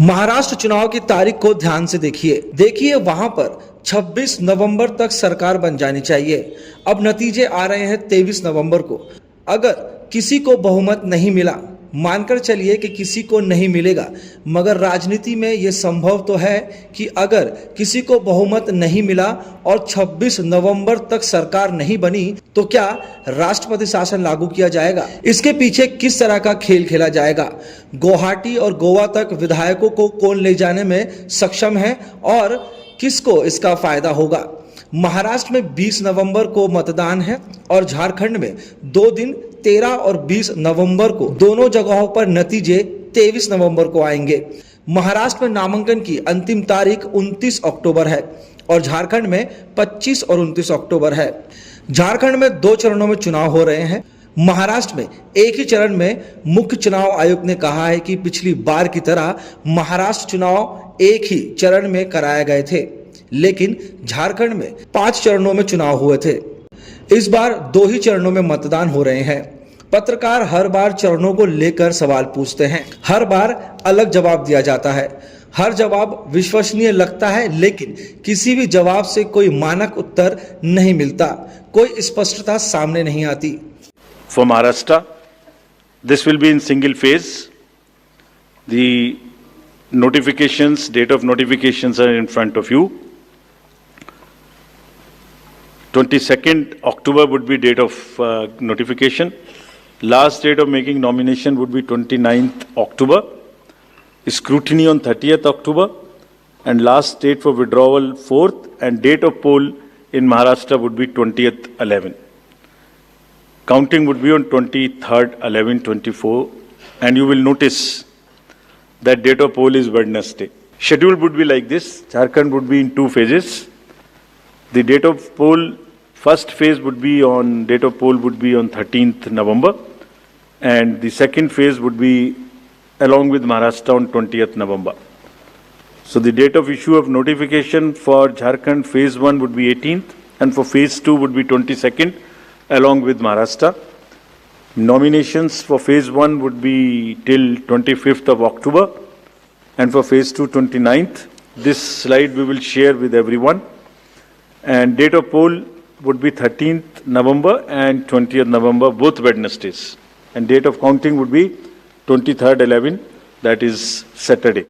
महाराष्ट्र चुनाव की तारीख को ध्यान से देखिए वहां पर 26 नवंबर तक सरकार बन जानी चाहिए। अब नतीजे आ रहे हैं 23 नवंबर को। अगर किसी को बहुमत नहीं मिला, मानकर चलिए कि किसी को नहीं मिलेगा, मगर राजनीति में ये संभव तो है कि अगर किसी को बहुमत नहीं मिला और 26 नवंबर तक सरकार नहीं बनी तो क्या राष्ट्रपति शासन लागू किया जाएगा? इसके पीछे किस तरह का खेल खेला जाएगा? गुवाहाटी और गोवा तक विधायकों को कौन ले जाने में सक्षम है और किसको इसका फायदा होगा? महाराष्ट्र में 20 नवंबर को मतदान है और झारखंड में 2 दिन 13 और 20 नवंबर को दोनों जगहों पर नतीजे 23 नवंबर को आएंगे। महाराष्ट्र में नामांकन की अंतिम तारीख 29 अक्टूबर है और झारखंड में 25 और 29 अक्टूबर है। झारखंड में 2 चरणों में चुनाव हो रहे हैं। महाराष्ट्र में एक ही चरण में मुख्य चुनाव आयुक्त ने कहा है कि पिछली बार की तरह महाराष्ट्र चुनाव एक ही चरण में कराए गए थे, लेकिन झारखंड में 5 चरणों में चुनाव हुए थे। इस बार 2 ही चरणों में मतदान हो रहे हैं। पत्रकार हर बार चरणों को लेकर सवाल पूछते हैं, हर बार अलग जवाब दिया जाता है। हर जवाब विश्वसनीय लगता है, लेकिन किसी भी जवाब से कोई मानक उत्तर नहीं मिलता, कोई स्पष्टता सामने नहीं आती। For Maharashtra, this will be in single phase. The notifications, date of notifications are in front of you. 22nd October would be date of notification. Last date of making nomination would be 29th October. Scrutiny on 30th October. And last date for withdrawal 4th, and date of poll in Maharashtra would be 20th 11. Counting would be on 23rd 11/24, and you will notice that date of poll is Wednesday. Schedule would be like this. Jharkhand would be in 2 phases. The date of poll, first phase would be on, date of poll would be on 13th November, and the second phase would be along with Maharashtra on 20th November. So the date of issue of notification for Jharkhand phase 1 would be 18th, and for phase 2 would be 22nd along with Maharashtra. Nominations for phase 1 would be till 25th of October, and for phase 2 29th. This slide we will share with everyone. And date of poll would be 13th November and 20th November, both Wednesdays. And date of counting would be 23rd 11, that is Saturday.